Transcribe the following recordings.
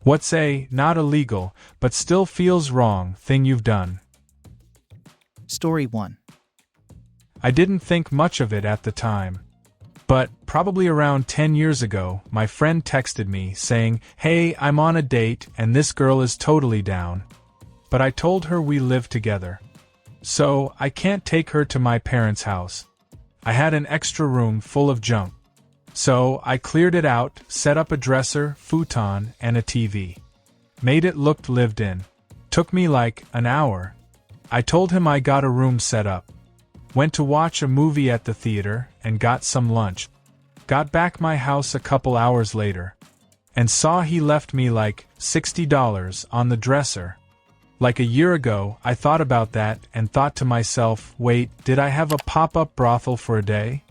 What's a, not illegal, but still feels wrong, thing you've done? Story 1. I didn't think much of it at the time. But, probably around 10 years ago, my friend texted me saying, "Hey, I'm on a date and this girl is totally down." But I told her we live together. So, I can't take her to my parents' house. I had an extra room full of junk. So, I cleared it out, set up a dresser, futon, and a TV. Made it look lived in. Took me like an hour. I told him I got a room set up. Went to watch a movie at the theater and got some lunch. Got back my house a couple hours later. And saw he left me like $60 on the dresser. Like a year ago, I thought about that and thought to myself, wait, did I have a pop-up brothel for a day?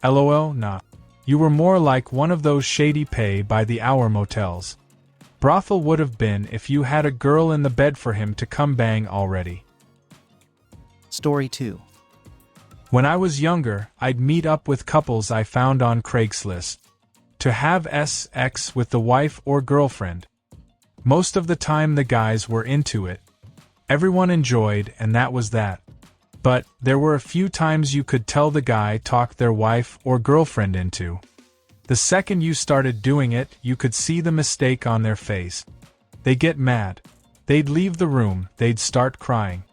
LOL, nah. You were more like one of those shady pay-by-the-hour motels. Brothel would have been if you had a girl in the bed for him to come bang already. Story 2. When I was younger, I'd meet up with couples I found on Craigslist. To have sex with the wife or girlfriend. Most of the time the guys were into it. Everyone enjoyed, and that was that. But there were a few times you could tell the guy talked their wife or girlfriend into. The second you started doing it, you could see the mistake on their face. They'd get mad. They'd leave the room, they'd start crying.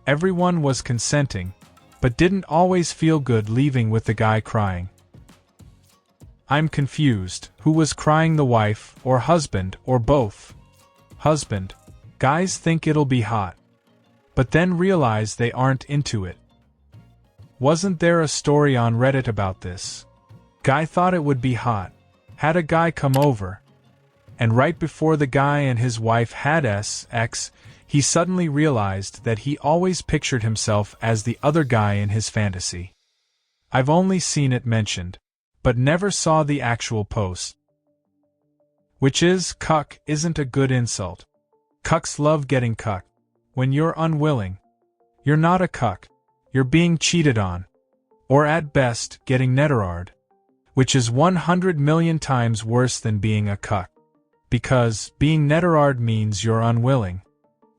Everyone was consenting, but didn't always feel good leaving with the guy crying. I'm confused. Who was crying, the wife, or husband, or both? Husband. Guys think it'll be hot. But then realize they aren't into it. Wasn't there a story on Reddit about this? Guy thought it would be hot. Had a guy come over. And right before the guy and his wife had sex, he suddenly realized that he always pictured himself as the other guy in his fantasy. I've only seen it mentioned, but never saw the actual post. Which is, cuck isn't a good insult. Cucks love getting cucked. When you're unwilling, you're not a cuck. You're being cheated on. Or at best, getting netterard. Which is 100 million times worse than being a cuck. Because being netterard means you're unwilling.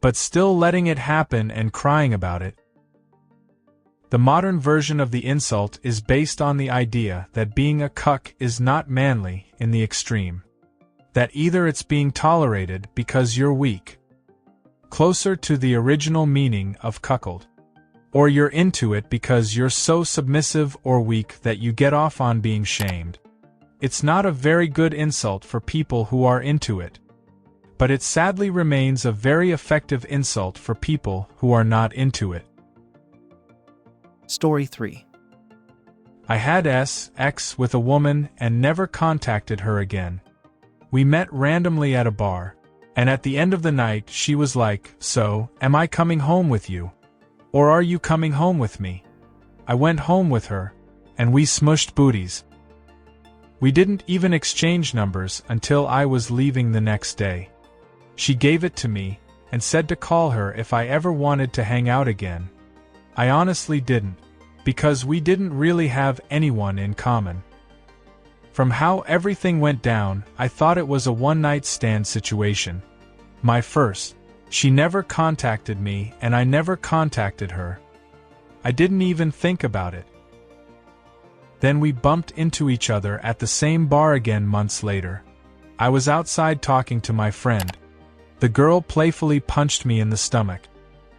But still letting it happen and crying about it. The modern version of the insult is based on the idea that being a cuck is not manly in the extreme. That either it's being tolerated because you're weak, closer to the original meaning of cuckold, or you're into it because you're so submissive or weak that you get off on being shamed. It's not a very good insult for people who are into it. But it sadly remains a very effective insult for people who are not into it. Story 3. I had sex with a woman and never contacted her again. We met randomly at a bar, and at the end of the night she was like, "So, am I coming home with you? Or are you coming home with me?" I went home with her, and we smushed booties. We didn't even exchange numbers until I was leaving the next day. She gave it to me, and said to call her if I ever wanted to hang out again. I honestly didn't, because we didn't really have anyone in common. From how everything went down, I thought it was a one-night stand situation. My first. She never contacted me, and I never contacted her. I didn't even think about it. Then we bumped into each other at the same bar again months later. I was outside talking to my friend. The girl playfully punched me in the stomach.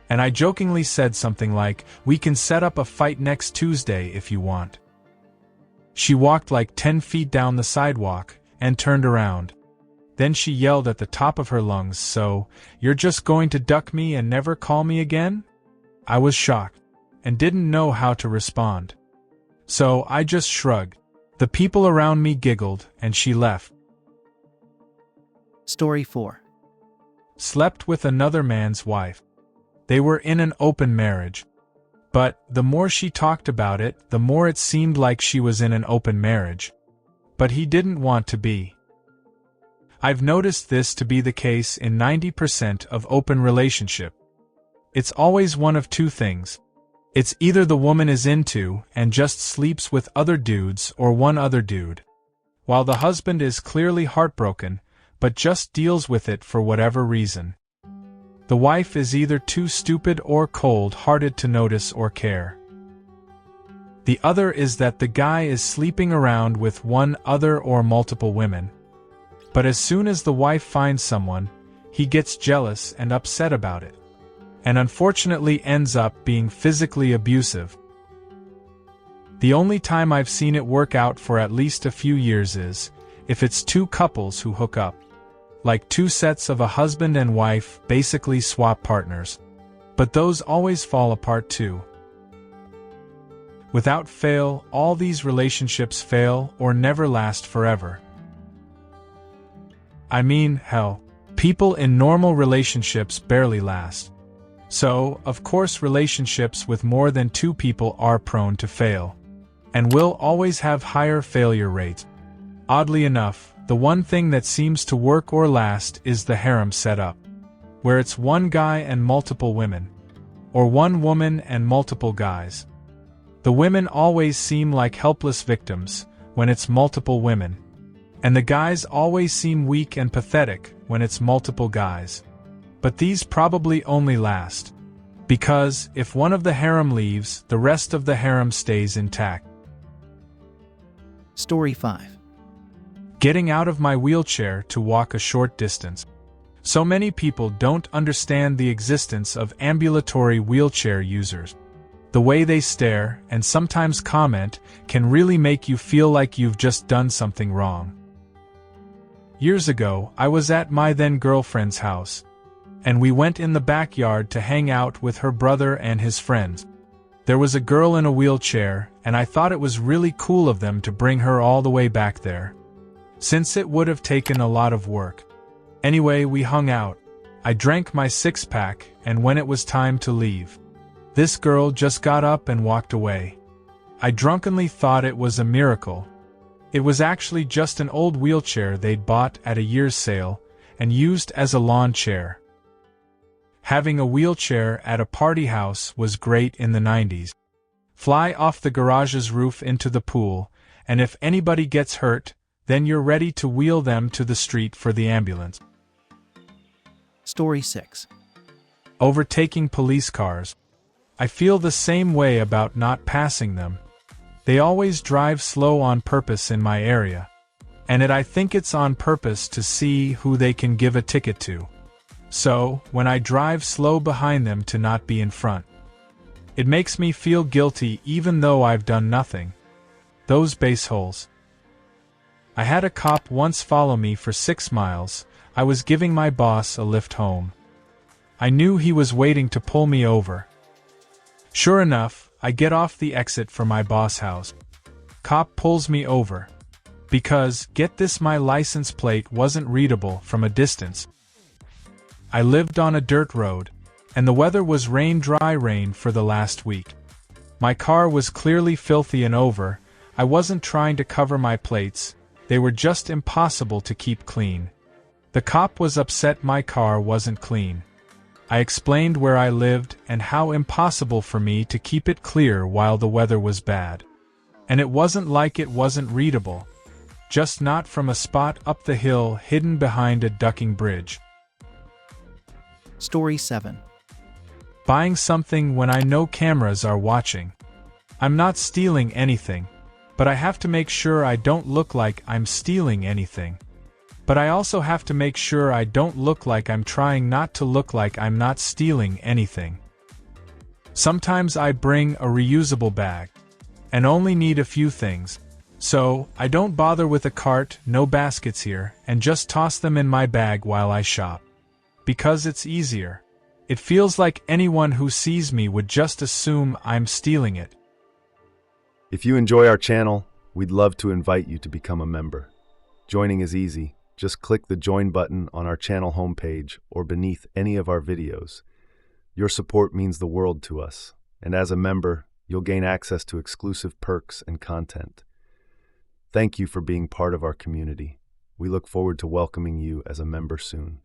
And I jokingly said something like, "We can set up a fight next Tuesday if you want." She walked like 10 feet down the sidewalk, and turned around. Then she yelled at the top of her lungs, "So, you're just going to duck me and never call me again?" I was shocked, and didn't know how to respond. So I just shrugged. The people around me giggled, and she left. Story 4. Slept with another man's wife. They were in an open marriage. But, the more she talked about it, the more it seemed like she was in an open marriage. But he didn't want to be. I've noticed this to be the case in 90% of open relationship. It's always one of two things. It's either the woman is into and just sleeps with other dudes or one other dude, while the husband is clearly heartbroken, but just deals with it for whatever reason. The wife is either too stupid or cold-hearted to notice or care. The other is that the guy is sleeping around with one other or multiple women. But as soon as the wife finds someone, he gets jealous and upset about it, and unfortunately ends up being physically abusive. The only time I've seen it work out for at least a few years is if it's two couples who hook up. Like two sets of a husband and wife basically swap partners. But those always fall apart too. Without fail, all these relationships fail or never last forever. I mean, hell, people in normal relationships barely last. So, of course, relationships with more than two people are prone to fail, and will always have higher failure rates. Oddly enough, the one thing that seems to work or last is the harem setup, where it's one guy and multiple women, or one woman and multiple guys. The women always seem like helpless victims when it's multiple women, and the guys always seem weak and pathetic when it's multiple guys. But these probably only last, because if one of the harem leaves, the rest of the harem stays intact. Story 5. Getting out of my wheelchair to walk a short distance. So many people don't understand the existence of ambulatory wheelchair users. The way they stare, and sometimes comment, can really make you feel like you've just done something wrong. Years ago, I was at my then-girlfriend's house, and we went in the backyard to hang out with her brother and his friends. There was a girl in a wheelchair, and I thought it was really cool of them to bring her all the way back there, since it would have taken a lot of work. Anyway, we hung out. I drank my six-pack, and when it was time to leave, this girl just got up and walked away. I drunkenly thought it was a miracle. It was actually just an old wheelchair they'd bought at a year's sale and used as a lawn chair. Having a wheelchair at a party house was great in the 90s. Fly off the garage's roof into the pool, and if anybody gets hurt, then you're ready to wheel them to the street for the ambulance. Story 6. Overtaking police cars. I feel the same way about not passing them. They always drive slow on purpose in my area, and I think it's on purpose to see who they can give a ticket to. So, when I drive slow behind them to not be in front, it makes me feel guilty even though I've done nothing. Those baseholes. I had a cop once follow me for 6 miles. I was giving my boss a lift home. I knew he was waiting to pull me over. Sure enough, I get off the exit for my boss' house. Cop pulls me over. Because, get this, my license plate wasn't readable from a distance. I lived on a dirt road, and the weather was dry rain for the last week. My car was clearly filthy and over. I wasn't trying to cover my plates, they were just impossible to keep clean. The cop was upset my car wasn't clean. I explained where I lived and how impossible for me to keep it clear while the weather was bad. And it wasn't like it wasn't readable. Just not from a spot up the hill hidden behind a ducking bridge. Story 7. Buying something when I know cameras are watching. I'm not stealing anything, but I have to make sure I don't look like I'm stealing anything. But I also have to make sure I don't look like I'm trying not to look like I'm not stealing anything. Sometimes I bring a reusable bag, and only need a few things, so I don't bother with a cart, no baskets here, and just toss them in my bag while I shop. Because it's easier. It feels like anyone who sees me would just assume I'm stealing it. If you enjoy our channel, we'd love to invite you to become a member. Joining is easy. Just click the join button on our channel homepage or beneath any of our videos. Your support means the world to us, and as a member, you'll gain access to exclusive perks and content. Thank you for being part of our community. We look forward to welcoming you as a member soon.